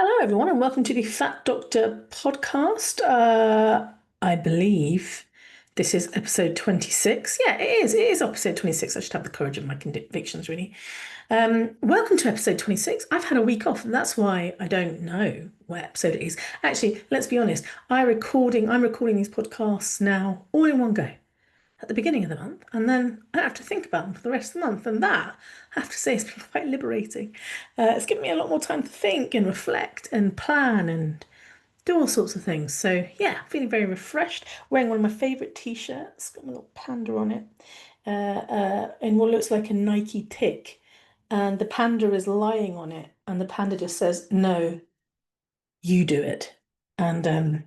Hello, everyone, and welcome to the Fat Doctor podcast. I believe this is episode 26. Yeah, it is. It is episode 26. I should have the courage of my convictions, really. Welcome to episode 26. I've had a week off, and that's why I don't know what episode it is. Actually, let's be honest. I'm recording these podcasts now all in one go at the beginning of the month, and then I don't have to think about them for the rest of the month. And that, I have to say, has been quite liberating. It's given me a lot more time to think and reflect and plan and do all sorts of things. So yeah, feeling very refreshed. Wearing one of my favourite t-shirts, got my little panda on it, in what looks like a Nike tick, and the panda is lying on it, and the panda just says, "No, you do it." And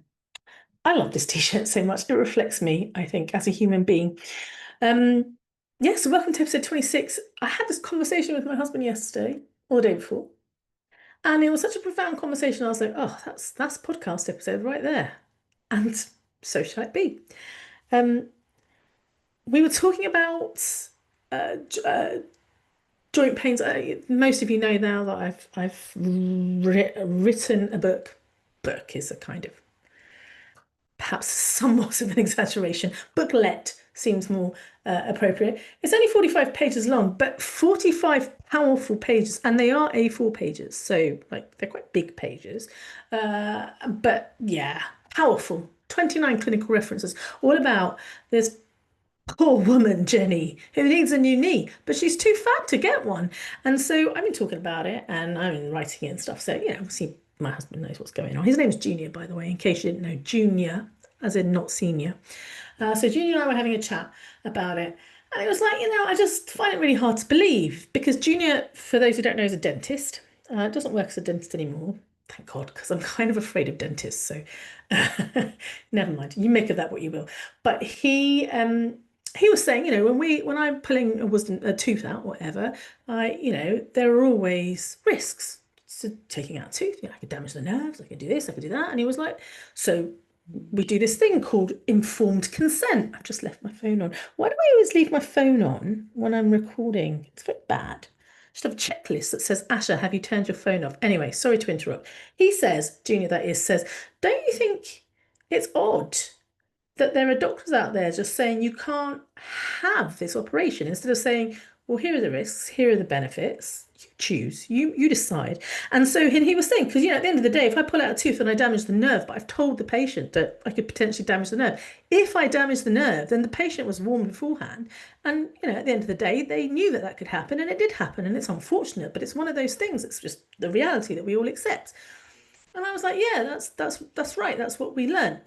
I love this t-shirt so much. It reflects me, I think, as a human being. Um, yeah, so welcome to episode 26. I had this conversation with my husband yesterday or the day before, and it was such a profound conversation. I was like, oh, that's podcast episode right there. And so shall it be. Um, we were talking about joint pains. Most of you know now that I've written a book. Book is a kind of perhaps somewhat of an exaggeration. Booklet seems more appropriate. It's only 45 pages long, but 45 powerful pages, and they are A4 pages, so like they're quite big pages. But yeah, powerful. 29 clinical references, all about this poor woman, Jenny, who needs a new knee, but she's too fat to get one. And so I've been talking about it and I've been writing it and stuff. So, obviously my husband knows what's going on. His name's Junior, by the way, in case you didn't know, Junior, as in not senior. So Junior and I were having a chat about it. And it was like, I just find it really hard to believe because Junior, for those who don't know, is a dentist. Doesn't work as a dentist anymore. Thank God, because I'm kind of afraid of dentists. So never mind. You make of that what you will. But he was saying, when I'm pulling a tooth out, whatever, there are always risks to taking out a tooth. I could damage the nerves, I could do this, I could do that. And he was like, so we do this thing called informed consent. I've just left my phone on. Why do I always leave my phone on when I'm recording? It's very bad. Just have a checklist that says, Asha, have you turned your phone off? Anyway, sorry to interrupt. He says, Junior that is, says, don't you think it's odd that there are doctors out there just saying you can't have this operation instead of saying, well, here are the risks, here are the benefits. You choose, you decide. And so he was saying, because at the end of the day, if I pull out a tooth and I damage the nerve, but I've told the patient that I could potentially damage the nerve. If I damage the nerve, then the patient was warned beforehand. And at the end of the day, they knew that that could happen, and it did happen, and it's unfortunate, but it's one of those things. It's just the reality that we all accept. And I was like, yeah, that's right. That's what we learned.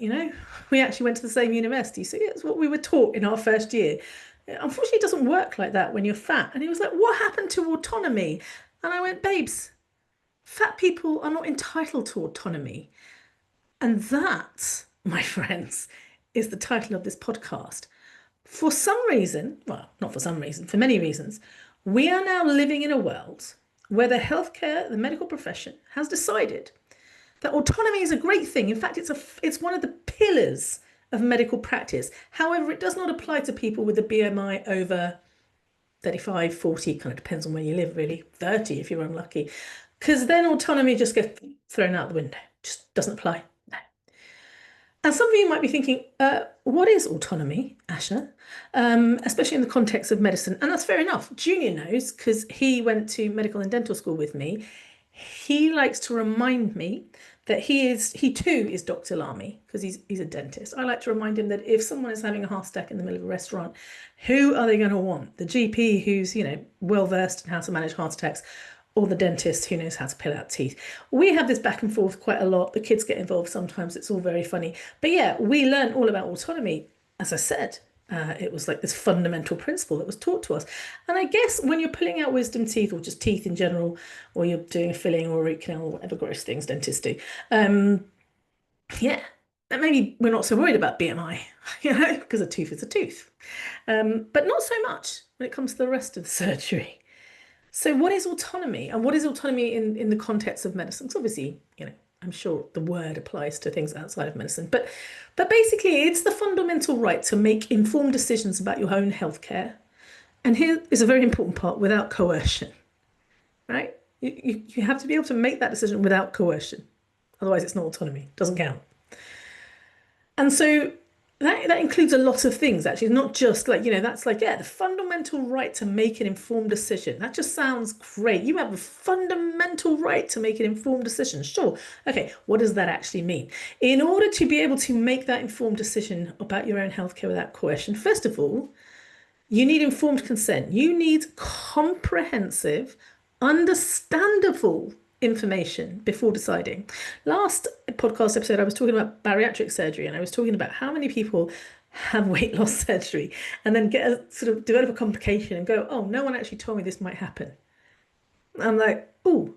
We actually went to the same university, so yeah, it's what we were taught in our first year. Unfortunately, it doesn't work like that when you're fat. And he was like, what happened to autonomy? And I went, babes, fat people are not entitled to autonomy. And that, my friends, is the title of this podcast. For some reason, well, not for some reason, for many reasons, we are now living in a world where the medical profession has decided that autonomy is a great thing. In fact, it's one of the pillars of medical practice. However, it does not apply to people with a BMI over 35, 40, kind of depends on where you live, really, 30 if you're unlucky. Because then autonomy just gets thrown out the window. Just doesn't apply. No. And some of you might be thinking, what is autonomy, Asha? Especially in the context of medicine. And that's fair enough. Junior knows because he went to medical and dental school with me. He likes to remind me that he too is Dr. Lamy because he's a dentist. I like to remind him that if someone is having a heart attack in the middle of a restaurant, who are they going to want? The GP who's, well versed in how to manage heart attacks, or the dentist who knows how to pull out teeth. We have this back and forth quite a lot. The kids get involved sometimes. It's all very funny. But yeah, we learn all about autonomy, as I said. It was like this fundamental principle that was taught to us. And I guess when you're pulling out wisdom teeth or just teeth in general, or you're doing a filling or a root canal or whatever gross things dentists do, yeah, maybe we're not so worried about BMI, because a tooth is a tooth. But not so much when it comes to the rest of the surgery. So what is autonomy? And what is autonomy in the context of medicine? Because obviously, I'm sure the word applies to things outside of medicine, but basically it's the fundamental right to make informed decisions about your own healthcare. And here is a very important part: without coercion, right? You have to be able to make that decision without coercion. Otherwise, it's not autonomy. It doesn't count. And so that includes a lot of things, actually. Not just like, that's like, yeah, the fundamental right to make an informed decision. That just sounds great. You have a fundamental right to make an informed decision. Sure. Okay, what does that actually mean? In order to be able to make that informed decision about your own healthcare without coercion, first of all, you need informed consent. You need comprehensive, understandable information before deciding. Last podcast episode, I was talking about bariatric surgery, and I was talking about how many people have weight loss surgery and then get a sort of develop a complication and go, oh, no one actually told me this might happen. I'm like, oh,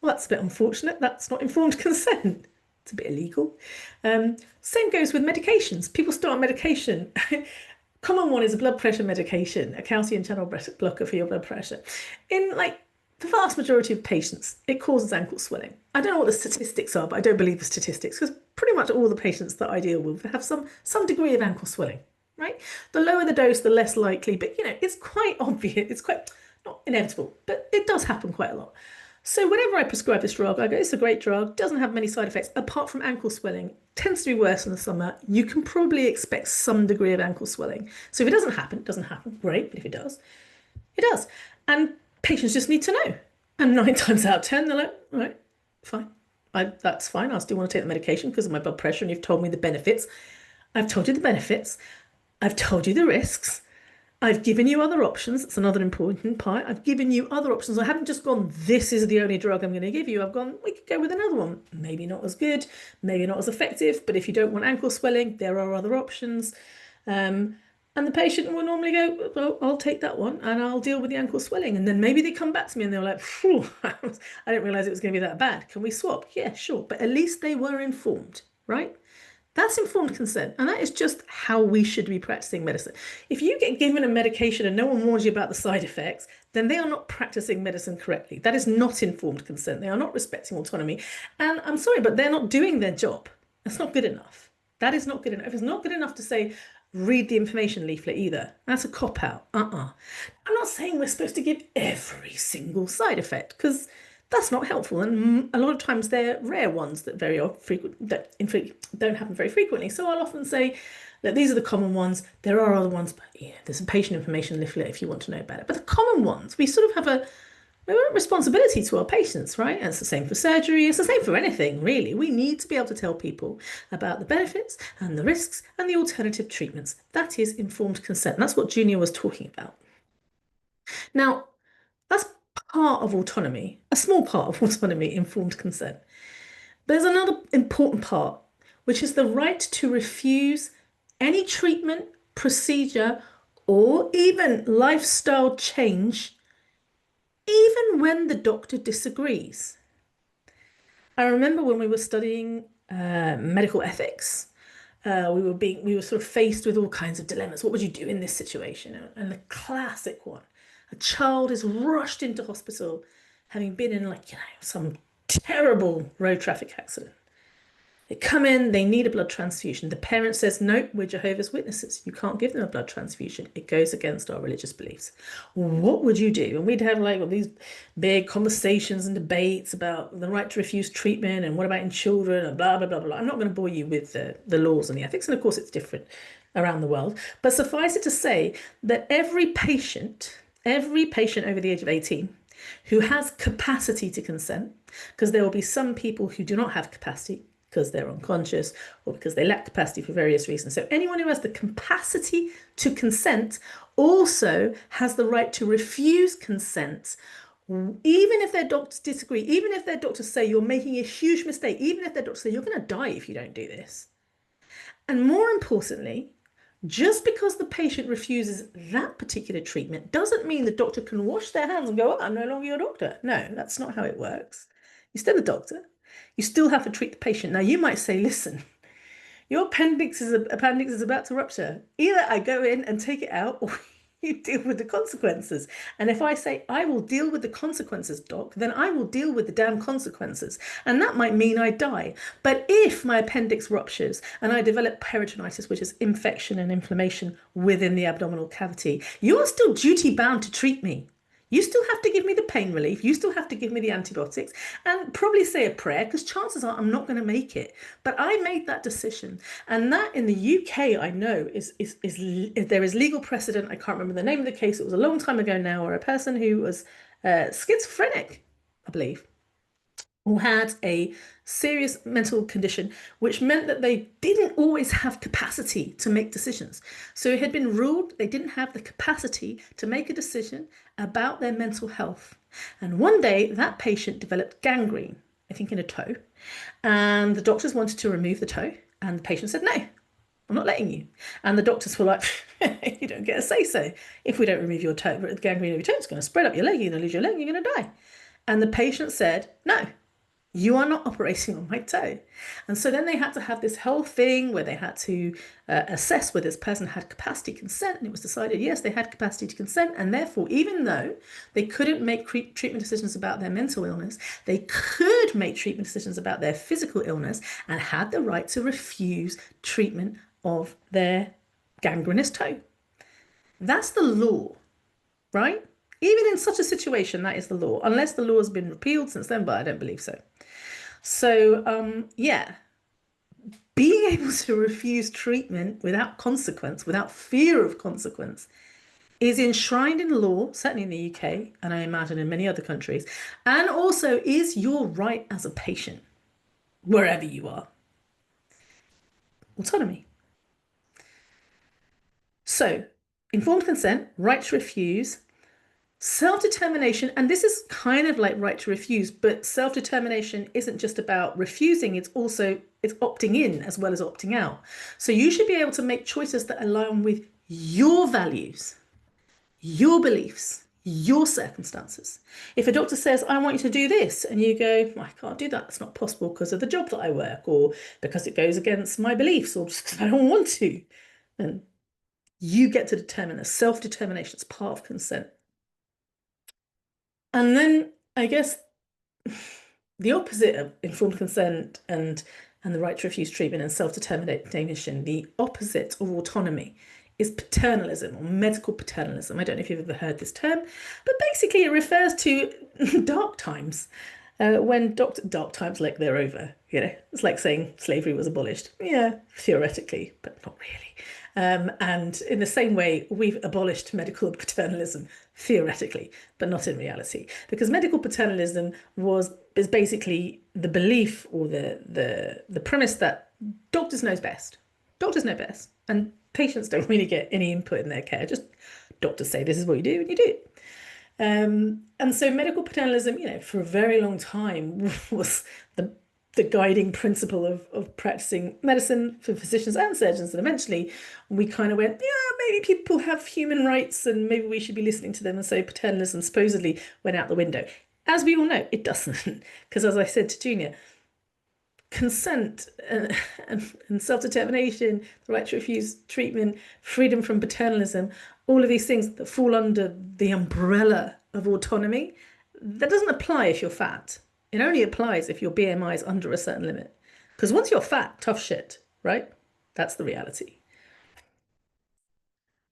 well, that's a bit unfortunate. That's not informed consent. It's a bit illegal. Same goes with medications. People start medication. Common one is a blood pressure medication, a calcium channel blocker for your blood pressure. In like the vast majority of patients, it causes ankle swelling. I don't know what the statistics are, but I don't believe the statistics because pretty much all the patients that I deal with have some degree of ankle swelling, right? The lower the dose, the less likely, but it's quite obvious. It's quite not inevitable, but it does happen quite a lot. So whenever I prescribe this drug, I go, it's a great drug, doesn't have many side effects, apart from ankle swelling, tends to be worse in the summer. You can probably expect some degree of ankle swelling. So if it doesn't happen, it doesn't happen, great, but if it does, it does. And patients just need to know. And 9 times out of 10, they're like, all right, fine. That's fine. I still want to take the medication because of my blood pressure, and you've told me the benefits. I've told you the benefits. I've told you the risks. I've given you other options. That's another important part. I've given you other options. I haven't just gone, this is the only drug I'm going to give you. I've gone, we could go with another one. Maybe not as good, maybe not as effective, but if you don't want ankle swelling, there are other options. And the patient will normally go, well, I'll take that one and I'll deal with the ankle swelling. And then maybe they come back to me and they're like, phew, I didn't realize it was going to be that bad. Can we swap? Yeah, sure. But at least they were informed, right? That's informed consent, and that is just how we should be practicing medicine. If you get given a medication and no one warns you about the side effects, then they are not practicing medicine correctly. That is not informed consent. They are not respecting autonomy. And I'm sorry, but they're not doing their job. That's not good enough. That is not good enough. It's not good enough to say, read the information leaflet either. That's a cop-out. I'm not saying we're supposed to give every single side effect, because that's not helpful, and a lot of times they're rare ones that don't happen very frequently. So I'll often say that these are the common ones. There are other ones, but yeah, there's a patient information leaflet if you want to know about it. But the common ones, we sort of have a responsibility to our patients, right? And it's the same for surgery. It's the same for anything, really. We need to be able to tell people about the benefits and the risks and the alternative treatments. That is informed consent. That's what Junior was talking about. Now, that's part of autonomy, a small part of autonomy, informed consent. There's another important part, which is the right to refuse any treatment, procedure, or even lifestyle change, even when the doctor disagrees. I remember when we were studying medical ethics, we were sort of faced with all kinds of dilemmas. What would you do in this situation? And the classic one, a child is rushed into hospital having been in some terrible road traffic accident. They come in, they need a blood transfusion. The parent says, no, we're Jehovah's Witnesses. You can't give them a blood transfusion. It goes against our religious beliefs. What would you do? And we'd have these big conversations and debates about the right to refuse treatment and what about in children and blah, blah, blah, blah. I'm not going to bore you with the laws and the ethics. And of course, it's different around the world. But suffice it to say that every patient over the age of 18 who has capacity to consent, because there will be some people who do not have capacity, because they're unconscious or because they lack capacity for various reasons. So anyone who has the capacity to consent also has the right to refuse consent, even if their doctors disagree, even if their doctors say you're making a huge mistake, even if their doctors say you're going to die if you don't do this. And more importantly, just because the patient refuses that particular treatment doesn't mean the doctor can wash their hands and go, oh, I'm no longer your doctor. No, that's not how it works. You're still the doctor. You still have to treat the patient. Now, you might say, listen, your appendix is about to rupture. Either I go in and take it out or you deal with the consequences. And if I say, I will deal with the consequences, doc, then I will deal with the damn consequences. And that might mean I die. But if my appendix ruptures and I develop peritonitis, which is infection and inflammation within the abdominal cavity, you are still duty bound to treat me. You still have to give me the pain relief. You still have to give me the antibiotics and probably say a prayer because chances are I'm not going to make it. But I made that decision. And that in the UK, I know is there is legal precedent. I can't remember the name of the case. It was a long time ago now, where a person who was schizophrenic, I believe, who had a serious mental condition, which meant that they didn't always have capacity to make decisions. So it had been ruled they didn't have the capacity to make a decision about their mental health. And one day that patient developed gangrene, I think in a toe, and the doctors wanted to remove the toe, and the patient said, no, I'm not letting you. And the doctors were like, you don't get a say so. If we don't remove your toe, the gangrene of your toe, it's going to spread up your leg, you're going to lose your leg, you're going to die. And the patient said, no, you are not operating on my toe. And so then they had to have this whole thing where they had to assess whether this person had capacity to consent. And it was decided, yes, they had capacity to consent. And therefore, even though they couldn't make treatment decisions about their mental illness, they could make treatment decisions about their physical illness and had the right to refuse treatment of their gangrenous toe. That's the law, right? Even in such a situation, that is the law, unless the law has been repealed since then, but I don't believe so. So, yeah, being able to refuse treatment without consequence, without fear of consequence, is enshrined in law, certainly in the UK, and I imagine in many other countries, and also is your right as a patient, wherever you are. Autonomy. So, informed consent, right to refuse, self-determination, and this is kind of like right to refuse, but self-determination isn't just about refusing, it's opting in as well as opting out. So you should be able to make choices that align with your values, your beliefs, your circumstances. If a doctor says, I want you to do this, and you go, I can't do that, it's not possible because of the job that I work, or because it goes against my beliefs, or just because I don't want to, then you get to determine that self-determination is part of consent. And then I guess the opposite of informed consent and the right to refuse treatment and self-determination, the opposite of autonomy is paternalism or medical paternalism. I don't know if you've ever heard this term, but basically it refers to dark times. When dark times like they're over, it's like saying slavery was abolished. Yeah, theoretically, but not really. And in the same way, we've abolished medical paternalism theoretically, but not in reality, because medical paternalism is basically the belief or the premise that doctors knows best. Doctors know best, and patients don't really get any input in their care. Just doctors say this is what you do, and you do it. And so medical paternalism, for a very long time was the guiding principle of practicing medicine for physicians and surgeons. And eventually we kind of went, yeah, maybe people have human rights and maybe we should be listening to them. And so paternalism supposedly went out the window. As we all know, it doesn't. Because as I said to Junior, consent and self-determination, the right to refuse treatment, freedom from paternalism, all of these things that fall under the umbrella of autonomy, that doesn't apply if you're fat. It only applies if your BMI is under a certain limit. Because once you're fat, tough shit, right? That's the reality.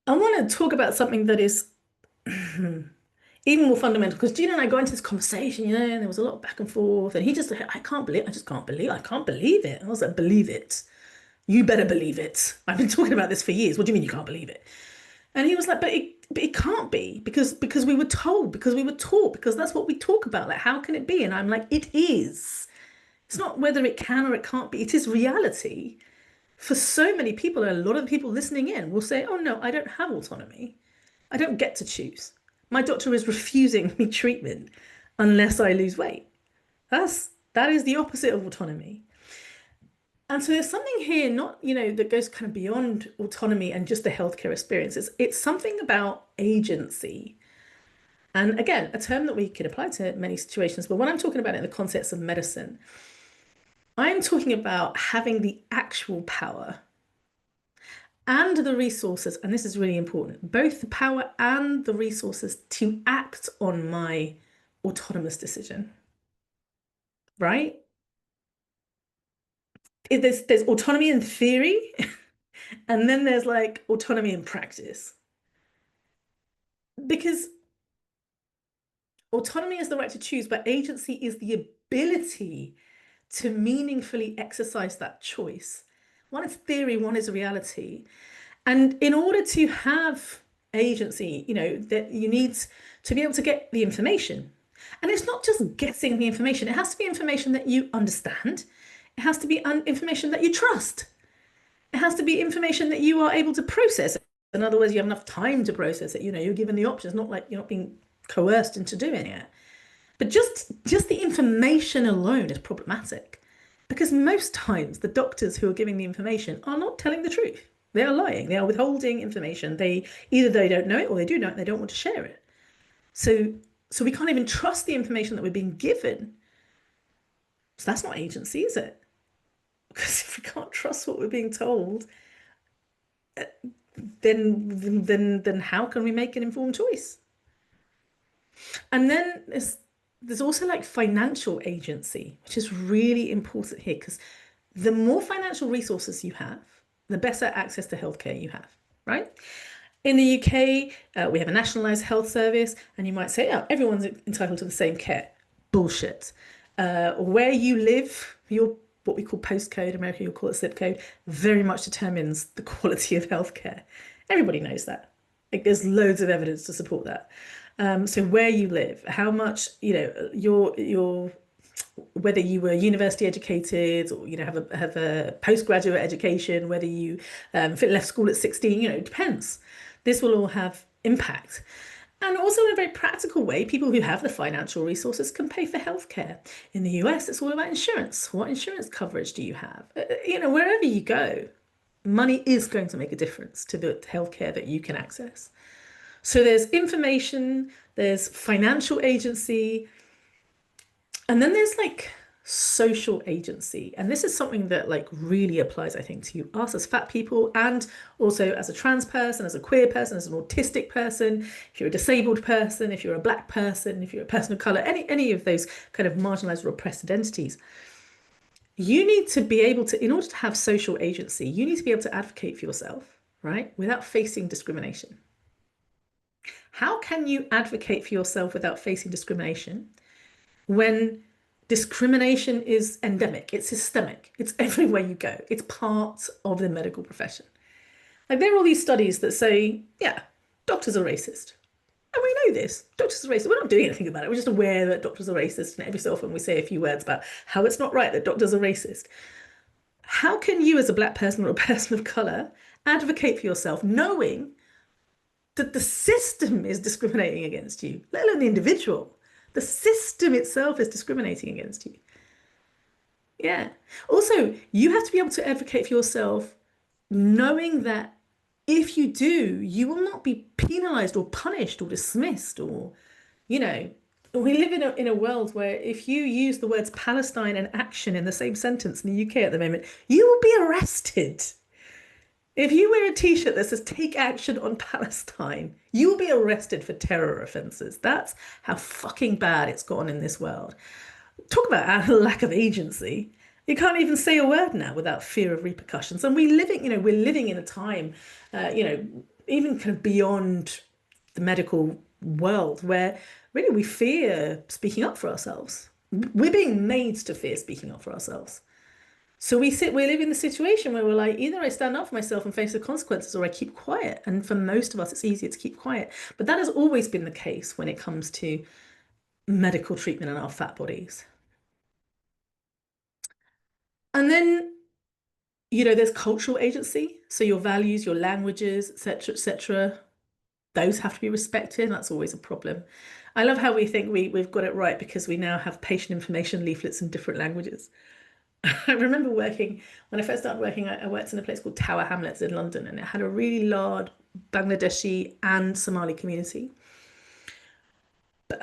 I want to talk about something that is even more fundamental, because Gina and I got into this conversation, and there was a lot of back and forth, and he just said, I can't believe it. And I was like, believe it. You better believe it. I've been talking about this for years. What do you mean you can't believe it? And he was like, but it can't be because we were told, because we were taught, because that's what we talk about. Like, how can it be? And I'm like, it is. It's not whether it can or it can't be. It is reality. For so many people, and a lot of the people listening in will say, oh no, I don't have autonomy. I don't get to choose. My doctor is refusing me treatment unless I lose weight. That is the opposite of autonomy. And so there's something here, not, that goes kind of beyond autonomy and just the healthcare experience. It's something about agency. And again, a term that we can apply to many situations, but when I'm talking about it in the context of medicine, I'm talking about having the actual power and the resources, and this is really important, both the power and the resources to act on my autonomous decision, right? There's autonomy in theory, and then there's like autonomy in practice. Because Autonomy is the right to choose, but agency is the ability to meaningfully exercise that choice. One is theory, one is reality. And in order to have agency, that you need to be able to get the information. And it's not just getting the information, it has to be information that you understand. It has to be information that you trust. It has to be information that you are able to process. In other words, you have enough time to process it. You're given the options, not like you're not being coerced into doing it. But just the information alone is problematic because most times the doctors who are giving the information are not telling the truth. They are lying. They are withholding information. They don't know it or they do know it and they don't want to share it. So we can't even trust the information that we're being given. So that's not agency, is it? Because if we can't trust what we're being told, then how can we make an informed choice? And then there's also like financial agency, which is really important here because the more financial resources you have, the better access to healthcare you have, right? In the UK, we have a nationalised health service, and you might say, oh, everyone's entitled to the same care. Bullshit. Where you live, your what we call postcode, America, you'll call it zip code, very much determines the quality of healthcare. Everybody knows that. Like, there's loads of evidence to support that. So where you live, how much, your whether you were university educated or have a postgraduate education, whether you left school at 16, it depends. This will all have impact. And also, in a very practical way, people who have the financial resources can pay for healthcare. In the US, it's all about insurance. What insurance coverage do you have? Wherever you go, money is going to make a difference to the healthcare that you can access. So there's information, there's financial agency, and then there's like social agency. And this is something that like really applies, I think, to us as fat people and also as a trans person, as a queer person, as an autistic person, if you're a disabled person, if you're a black person, if you're a person of color, any of those kind of marginalized or oppressed identities. You need to be able to, in order to have social agency, you need to be able to advocate for yourself, right? Without facing discrimination. How can you advocate for yourself without facing discrimination when discrimination is endemic, it's systemic, it's everywhere you go, it's part of the medical profession? Like, there are all these studies that say, yeah, doctors are racist. And we know this. Doctors are racist. We're not doing anything about it. We're just aware that doctors are racist. And every so often we say a few words about how it's not right that doctors are racist. How can you, as a black person or a person of color, advocate for yourself knowing that the system is discriminating against you, let alone the individual? The system itself is discriminating against you. Yeah. Also, you have to be able to advocate for yourself knowing that if you do, you will not be penalized or punished or dismissed or, you know, we live in a world where if you use the words Palestine and action in the same sentence in the UK at the moment, you will be arrested. If you wear a t-shirt that says take action on Palestine, you will be arrested for terror offences. That's how fucking bad it's gotten in this world. Talk about a lack of agency. You can't even say a word now without fear of repercussions. And we're living in a time, even kind of beyond the medical world where really we fear speaking up for ourselves. We're being made to fear speaking up for ourselves. So we live in the situation where we're like, either I stand up for myself and face the consequences or I keep quiet. And for most of us, it's easier to keep quiet. But that has always been the case when it comes to medical treatment in our fat bodies. And then, there's cultural agency. So your values, your languages, etc., etc., those have to be respected. That's always a problem. I love how we think we've got it right because we now have patient information leaflets in different languages. I remember working, when I first started working, I worked in a place called Tower Hamlets in London, and it had a really large Bangladeshi and Somali community.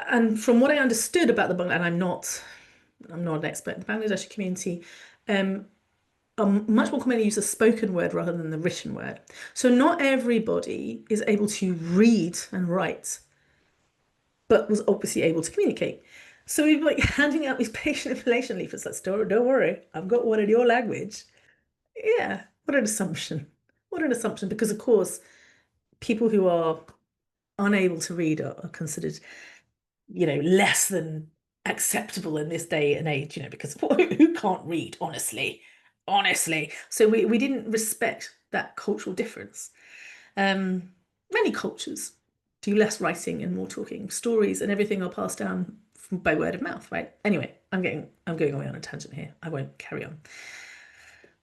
And from what I understood about the Bangladesh, and I'm not an expert, the Bangladeshi community are much more commonly use a spoken word rather than the written word. So not everybody is able to read and write, but was obviously able to communicate. So we were like handing out these patient information leaflets like, don't worry, I've got one in your language. Yeah, what an assumption. What an assumption, because of course, people who are unable to read are considered less than acceptable in this day and age, because who can't read, honestly? Honestly. So we didn't respect that cultural difference. Um, Many cultures do less writing and more talking. Stories and everything are passed down by word of mouth, right? Anyway, I'm going away on a tangent here. I won't carry on.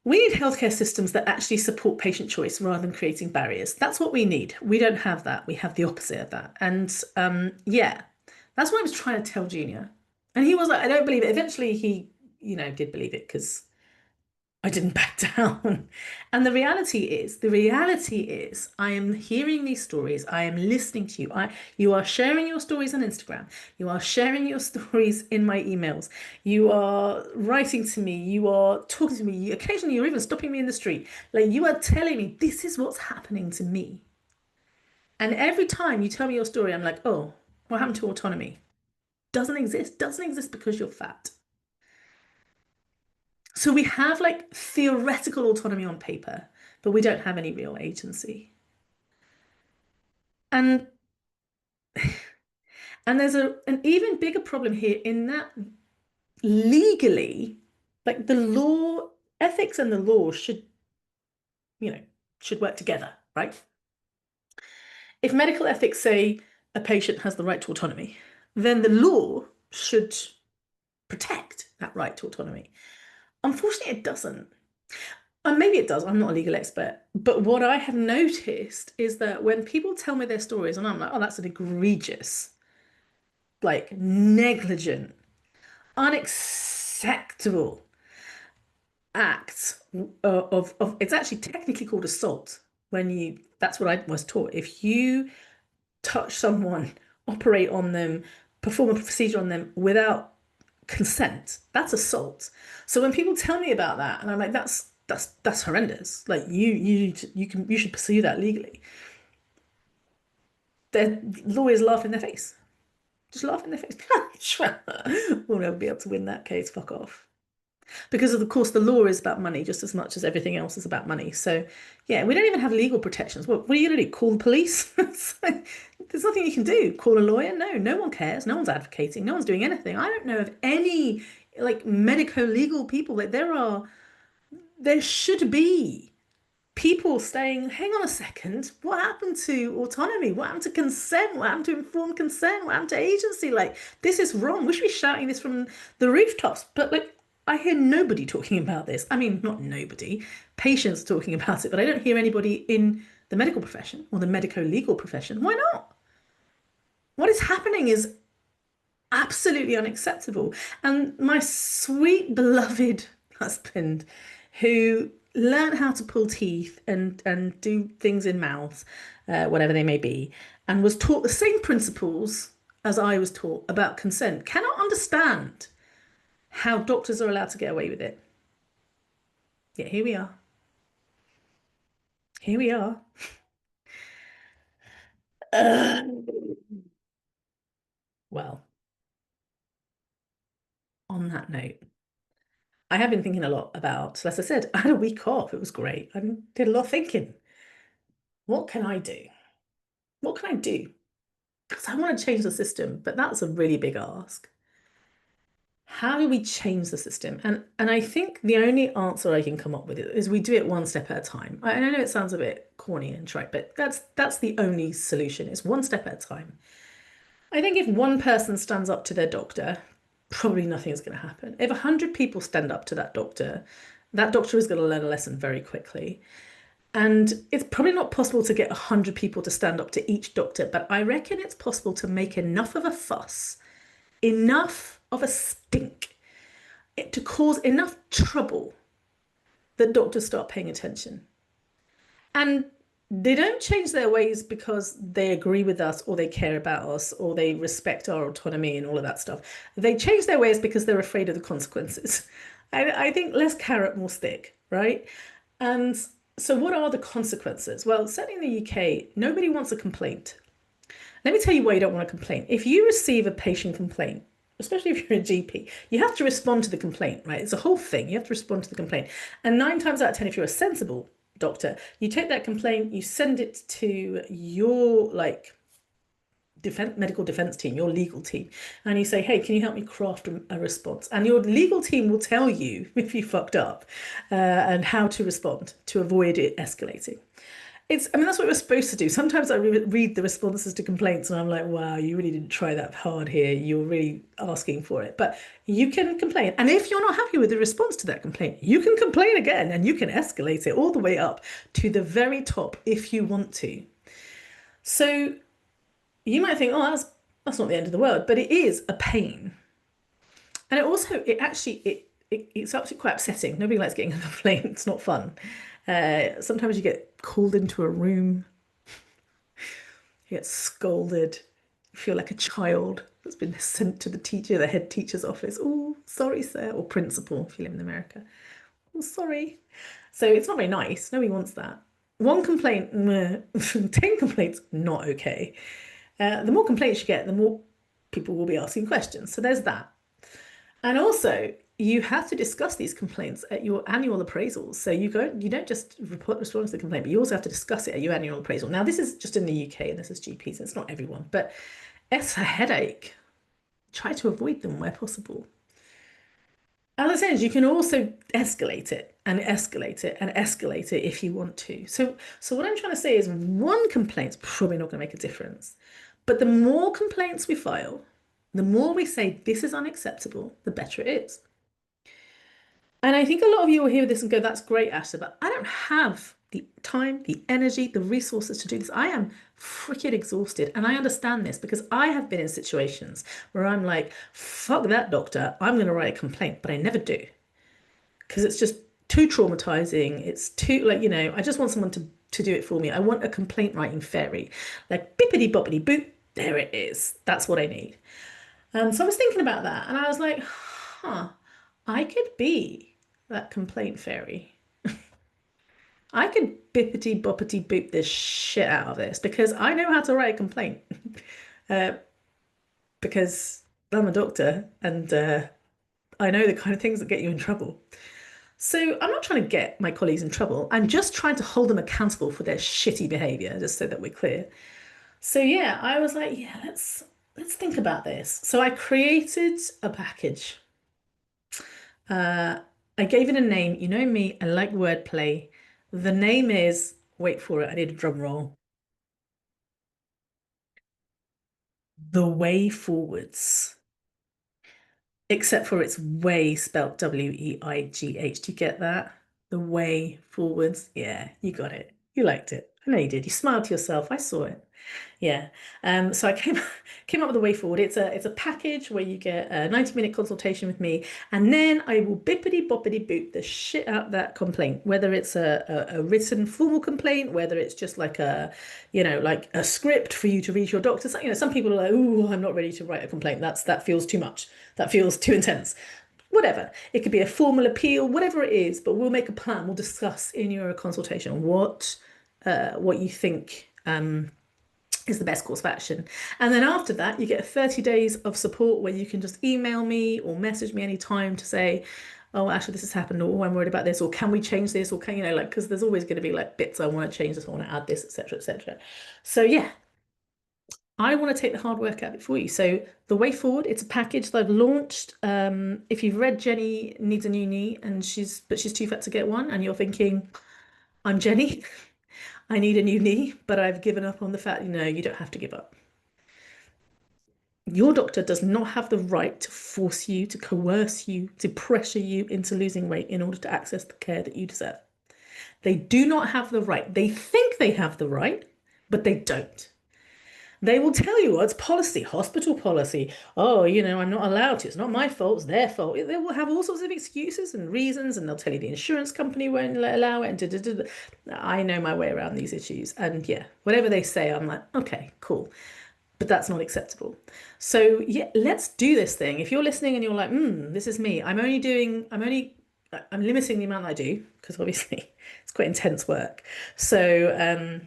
We need healthcare systems that actually support patient choice rather than creating barriers. That's what we need. We don't have that. We have the opposite of that. And yeah, that's what I was trying to tell Junior. And he was like, I don't believe it. Eventually he, did believe it because I didn't back down. And the reality is, I am hearing these stories. I am listening to you. You are sharing your stories on Instagram. You are sharing your stories in my emails. You are writing to me. You are talking to me. Occasionally, you're even stopping me in the street. Like you are telling me this is what's happening to me. And every time you tell me your story, I'm like, oh, what happened to autonomy? Doesn't exist. Doesn't exist because you're fat. So we have like theoretical autonomy on paper, but we don't have any real agency. And and there's an even bigger problem here in that legally, like the law, ethics and the law you know, should work together, right? If medical ethics say a patient has the right to autonomy, then the law should protect that right to autonomy. Unfortunately, it doesn't. And maybe it does. I'm not a legal expert. But what I have noticed is that when people tell me their stories, and I'm like, oh, that's an egregious, like negligent, unacceptable act of it's actually technically called assault when that's what I was taught. If you touch someone, operate on them, perform a procedure on them without consent, that's assault. So when people tell me about that, and I'm like, that's horrendous. Like you should pursue that legally. Their lawyers laugh in their face. Just laugh in their face. We'll never be able to win that case. Fuck off. Because of course the law is about money just as much as everything else is about money. So yeah, we don't even have legal protections. What are you gonna do? Call the police? There's nothing you can do. Call a lawyer? No, no one cares. No one's advocating. No one's doing anything. I don't know of any like medico-legal people. Like there should be people saying, hang on a second, what happened to autonomy? What happened to consent? What happened to informed consent? What happened to agency? Like, this is wrong. We should be shouting this from the rooftops. But like, I hear nobody talking about this. I mean, not nobody, patients talking about it, but I don't hear anybody in the medical profession or the medico-legal profession. Why not? What is happening is absolutely unacceptable. And my sweet beloved husband, who learned how to pull teeth and do things in mouths, whatever they may be, and was taught the same principles as I was taught about consent, cannot understand how doctors are allowed to get away with it. Yet here we are. Here we are. Uh, well, on that note, I have been thinking a lot about, so as I said, I had a week off. It was great. I did a lot of thinking. What can I do? What can I do? Because I want to change the system, but that's a really big ask. How do we change the system? And I think the only answer I can come up with is we do it one step at a time. I know it sounds a bit corny and trite, but that's the only solution. It's one step at a time. I think if one person stands up to their doctor, probably nothing is going to happen. If 100 people stand up to that doctor is going to learn a lesson very quickly. And it's probably not possible to get 100 people to stand up to each doctor, but I reckon it's possible to make enough of a fuss, enough of a stink, to cause enough trouble that doctors start paying attention. And they don't change their ways because they agree with us or they care about us or they respect our autonomy and all of that stuff. They change their ways because they're afraid of the consequences. I think less carrot, more stick, right? And so what are the consequences? Well, certainly in the UK, nobody wants a complaint. Let me tell you why you don't want a complaint. If you receive a patient complaint, especially if you're a GP, you have to respond to the complaint, right? It's a whole thing. You have to respond to the complaint. And 9 times out of 10, if you're a sensible doctor, you take that complaint, you send it to your like medical defense team, your legal team, and you say, hey, can you help me craft a response? And your legal team will tell you if you fucked up and how to respond to avoid it escalating. I mean, that's what we're supposed to do. Sometimes I read the responses to complaints and I'm like, wow, you really didn't try that hard here. You're really asking for it. But you can complain. And if you're not happy with the response to that complaint, you can complain again and you can escalate it all the way up to the very top if you want to. So you might think, oh, that's not the end of the world, but it is a pain. And it's actually quite upsetting. Nobody likes getting a complaint. It's not fun. Sometimes you get called into a room, you get scolded, you feel like a child that's been sent to the head teacher's office. Oh, sorry, sir, or principal if you live in America. Oh, sorry. So it's not very nice. Nobody wants that. One complaint, 10 complaints, not okay. The more complaints you get, the more people will be asking questions. So there's that. And also, you have to discuss these complaints at your annual appraisals. So you don't just respond to the complaint, but you also have to discuss it at your annual appraisal. Now, this is just in the UK and this is GPs, it's not everyone, but it's a headache. Try to avoid them where possible. As I said, you can also escalate it and escalate it and escalate it if you want to. So what I'm trying to say is one complaint's probably not going to make a difference. But the more complaints we file, the more we say this is unacceptable, the better it is. And I think a lot of you will hear this and go, that's great, Asha, but I don't have the time, the energy, the resources to do this. I am freaking exhausted. And I understand this because I have been in situations where I'm like, fuck that doctor, I'm going to write a complaint, but I never do. Because it's just too traumatizing. It's too, like, I just want someone to do it for me. I want a complaint writing fairy. Like, bippity boppity boop, there it is. That's what I need. So I was thinking about that and I was like, I could be that complaint fairy. I could bippity boppity boop this shit out of this because I know how to write a complaint. Because I'm a doctor and I know the kind of things that get you in trouble. So I'm not trying to get my colleagues in trouble. I'm just trying to hold them accountable for their shitty behavior, just so that we're clear. So yeah, I was like, yeah, let's think about this. So I created a package. I gave it a name. You know me, I like wordplay. The name is, wait for it, I need a drum roll. The Way Forwards. Except for it's way spelt Weigh. Do you get that? The Way Forwards. Yeah, you got it. You liked it. I know you did. You smiled to yourself. I saw it. Yeah. So I came up with a way forward. It's a package where you get a 90-minute consultation with me, and then I will bippity boppity boop the shit out that complaint, whether it's a written formal complaint, whether it's just like like a script for you to read to your doctor. Some people are like, oh, I'm not ready to write a complaint. That feels too much. That feels too intense. Whatever. It could be a formal appeal, whatever it is, but we'll make a plan. We'll discuss in your consultation what you think is the best course of action. And then after that, you get 30 days of support where you can just email me or message me anytime to say, oh, actually, this has happened, or I'm worried about this, or can we change this, or because there's always going to be like bits I want to change this, I want to add this, etc., etc. So yeah, I want to take the hard work out of it for you. So the way forward, it's a package that I've launched. If you've read Jenny Needs a New Knee and she's too fat to get one, and you're thinking, I'm Jenny, I need a new knee, but I've given up on the fact, you don't have to give up. Your doctor does not have the right to force you, to coerce you, to pressure you into losing weight in order to access the care that you deserve. They do not have the right. They think they have the right, but they don't. They will tell you, it's policy, hospital policy. Oh, I'm not allowed to. It's not my fault. It's their fault. They will have all sorts of excuses and reasons, and they'll tell you the insurance company won't allow it. And I know my way around these issues. And yeah, whatever they say, I'm like, okay, cool. But that's not acceptable. So yeah, let's do this thing. If you're listening and you're like, this is me. I'm limiting the amount that I do because obviously it's quite intense work. So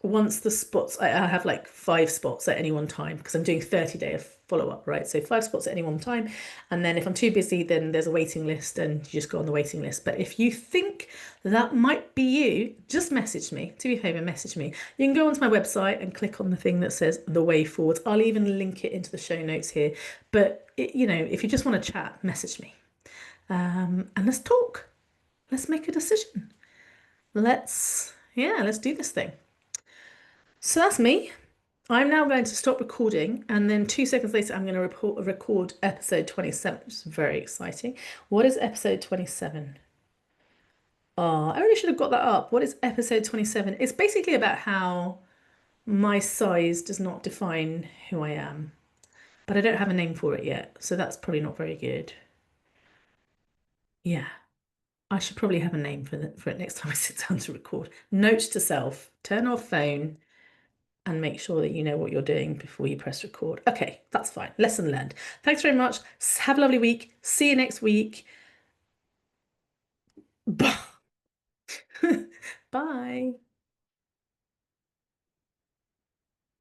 once the spots, I have like 5 spots at any one time because I'm doing 30-day follow up, right? So 5 spots at any one time. And then if I'm too busy, then there's a waiting list and you just go on the waiting list. But if you think that might be you, just message me. Do me a favor, message me. You can go onto my website and click on the thing that says The Way Forward. I'll even link it into the show notes here. But, if you just want to chat, message me. And let's talk. Let's make a decision. Let's do this thing. So that's me. I'm now going to stop recording, and then 2 seconds later, I'm going to record episode 27, which is very exciting. What is episode 27? Oh, I really should have got that up. What is episode 27? It's basically about how my size does not define who I am, but I don't have a name for it yet, so that's probably not very good. Yeah, I should probably have a name for it next time I sit down to record. Note to self, turn off phone and make sure that you know what you're doing before you press record. Okay, that's fine. Lesson learned. Thanks very much. Have a lovely week. See you next week. Bye. Bye.